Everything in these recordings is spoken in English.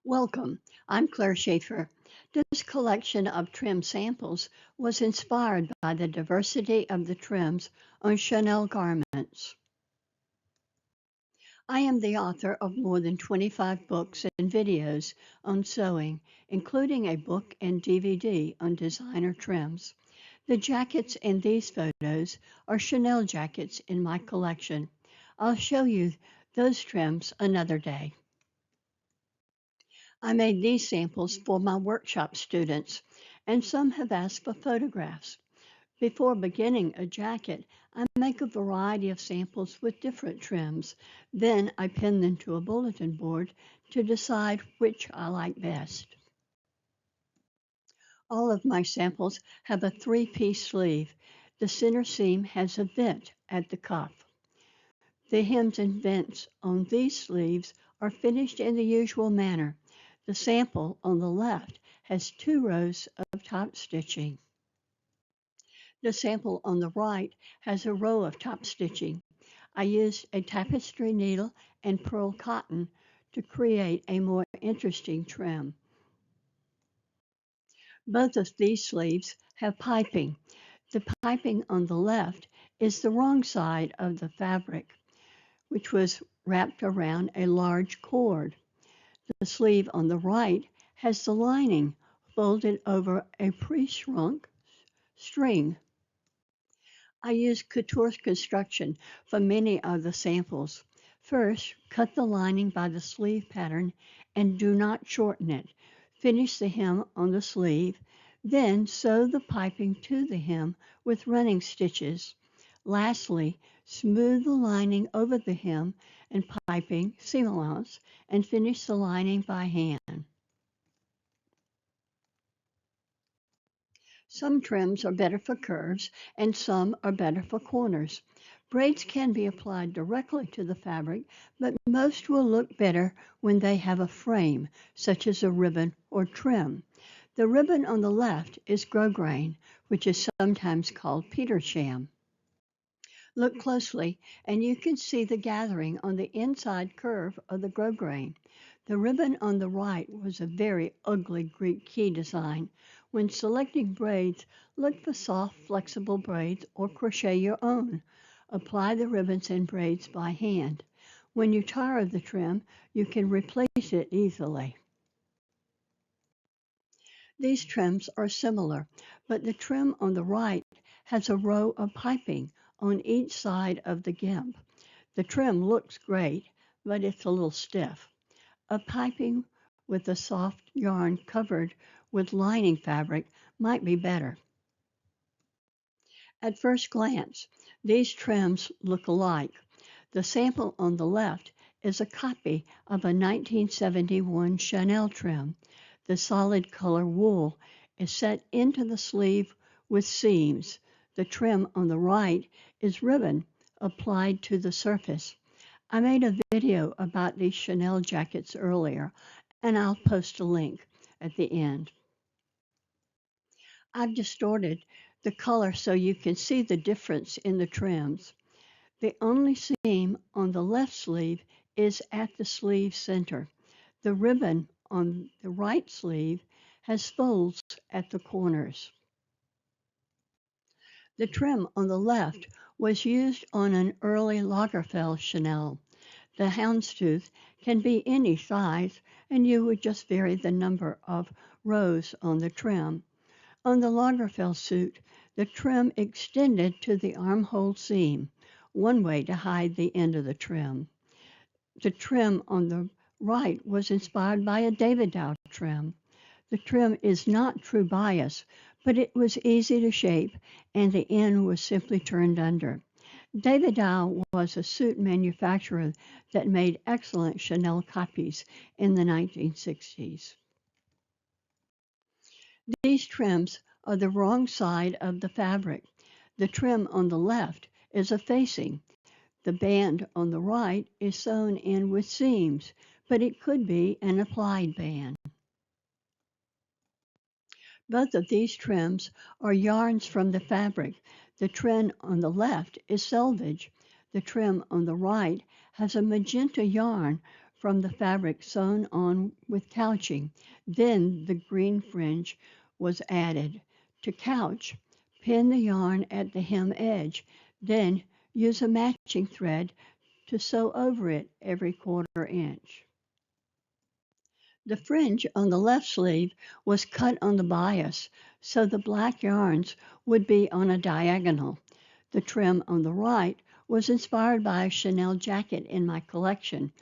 Welcome, I'm Claire Shaeffer. This collection of trim samples was inspired by the diversity of the trims on Chanel garments. I am the author of more than 25 books and videos on sewing, including a book and DVD on designer trims. The jackets in these photos are Chanel jackets in my collection. I'll show you those trims another day. I made these samples for my workshop students, and some have asked for photographs. Before beginning a jacket, I make a variety of samples with different trims. Then I pin them to a bulletin board to decide which I like best. All of my samples have a three-piece sleeve. The center seam has a vent at the cuff. The hems and vents on these sleeves are finished in the usual manner. The sample on the left has 2 rows of top stitching. The sample on the right has a row of top stitching. I used a tapestry needle and pearl cotton to create a more interesting trim. Both of these sleeves have piping. The piping on the left is the wrong side of the fabric, which was wrapped around a large cord. The sleeve on the right has the lining folded over a pre-shrunk string. I use Couture construction for many of the samples. First, cut the lining by the sleeve pattern and do not shorten it. Finish the hem on the sleeve, then sew the piping to the hem with running stitches. Lastly, smooth the lining over the hem and piping seam allowance and finish the lining by hand. Some trims are better for curves and some are better for corners. Braids can be applied directly to the fabric, but most will look better when they have a frame, such as a ribbon or trim. The ribbon on the left is grosgrain, which is sometimes called Petersham. Look closely and you can see the gathering on the inside curve of the grosgrain. The ribbon on the right was a very ugly Greek key design. When selecting braids, look for soft, flexible braids or crochet your own. Apply the ribbons and braids by hand. When you tire of the trim, you can replace it easily. These trims are similar, but the trim on the right has a row of piping on each side of the gimp. The trim looks great, but it's a little stiff. A piping with a soft yarn covered with lining fabric might be better. At first glance, these trims look alike. The sample on the left is a copy of a 1971 Chanel trim. The solid color wool is set into the sleeve with seams. The trim on the right is ribbon applied to the surface. I made a video about these Chanel jackets earlier, and I'll post a link at the end. I've distorted the color so you can see the difference in the trims. The only seam on the left sleeve is at the sleeve center. The ribbon on the right sleeve has folds at the corners. The trim on the left was used on an early Lagerfeld Chanel. The houndstooth can be any size, and you would just vary the number of rows on the trim. On the Lagerfeld suit, the trim extended to the armhole seam, one way to hide the end of the trim. The trim on the right was inspired by a David Dow trim. The trim is not true bias, but it was easy to shape, and the end was simply turned under. David Dow was a suit manufacturer that made excellent Chanel copies in the 1960s. These trims are the wrong side of the fabric. The trim on the left is a facing. The band on the right is sewn in with seams, but it could be an applied band. Both of these trims are yarns from the fabric. The trim on the left is selvage. The trim on the right has a magenta yarn from the fabric sewn on with couching. Then the green fringe was added. To couch, pin the yarn at the hem edge. Then use a matching thread to sew over it every quarter inch. The fringe on the left sleeve was cut on the bias, so the black yarns would be on a diagonal. The trim on the right was inspired by a Chanel jacket in my collection.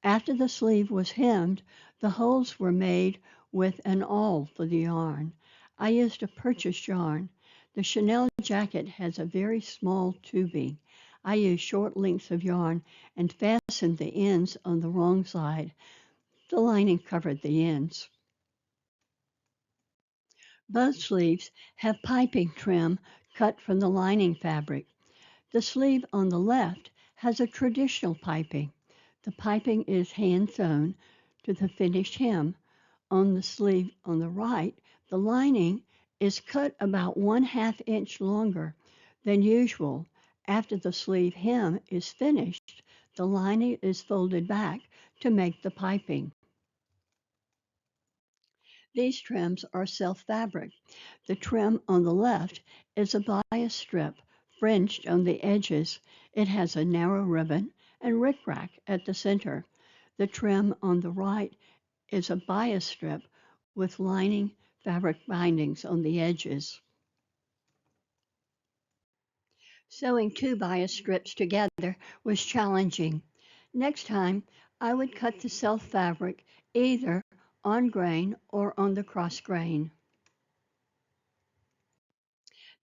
After the sleeve was hemmed, the holes were made with an awl for the yarn. I used a purchased yarn. The Chanel jacket has a very small tubing. I used short lengths of yarn and fastened the ends on the wrong side. The lining covered the ends. Both sleeves have piping trim cut from the lining fabric. The sleeve on the left has a traditional piping. The piping is hand sewn to the finished hem. On the sleeve on the right, the lining is cut about 1/2 inch longer than usual. After the sleeve hem is finished, the lining is folded back to make the piping. These trims are self-fabric. The trim on the left is a bias strip fringed on the edges. It has a narrow ribbon and rickrack at the center. The trim on the right is a bias strip with lining fabric bindings on the edges. Sewing two bias strips together was challenging. Next time, I would cut the self fabric either on grain or on the cross grain.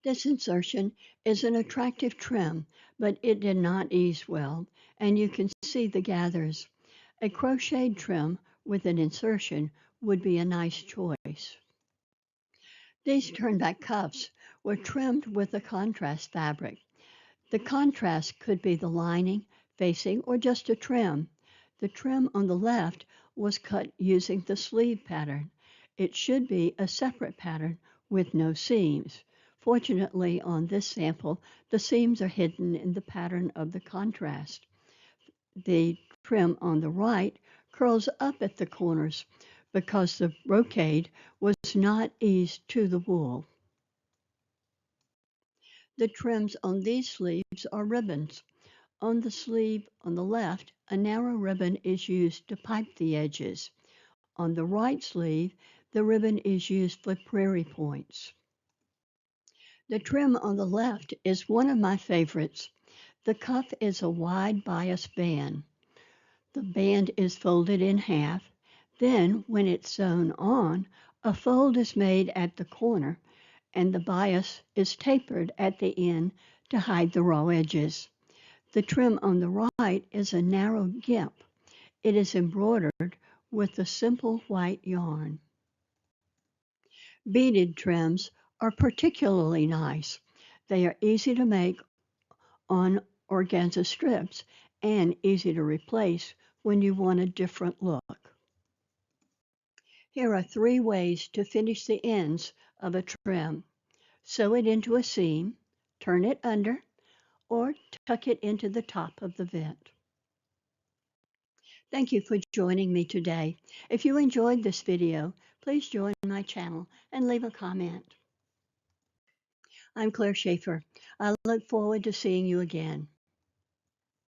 This insertion is an attractive trim, but it did not ease well, and you can see the gathers. A crocheted trim with an insertion would be a nice choice. These turnback cuffs were trimmed with a contrast fabric. The contrast could be the lining, facing, or just a trim. The trim on the left was cut using the sleeve pattern. It should be a separate pattern with no seams. Fortunately, on this sample, the seams are hidden in the pattern of the contrast. The trim on the right curls up at the corners because the brocade was not eased to the wool. The trims on these sleeves are ribbons. On the sleeve on the left, a narrow ribbon is used to pipe the edges. On the right sleeve, the ribbon is used for prairie points. The trim on the left is one of my favorites. The cuff is a wide bias band. The band is folded in half. Then, when it's sewn on, a fold is made at the corner, and the bias is tapered at the end to hide the raw edges. The trim on the right is a narrow gimp. It is embroidered with a simple white yarn. Beaded trims are particularly nice. They are easy to make on organza strips and easy to replace when you want a different look. Here are 3 ways to finish the ends of a trim. Sew it into a seam, turn it under, or tuck it into the top of the vent. Thank you for joining me today. If you enjoyed this video, please join my channel and leave a comment. I'm Claire Shaeffer. I look forward to seeing you again.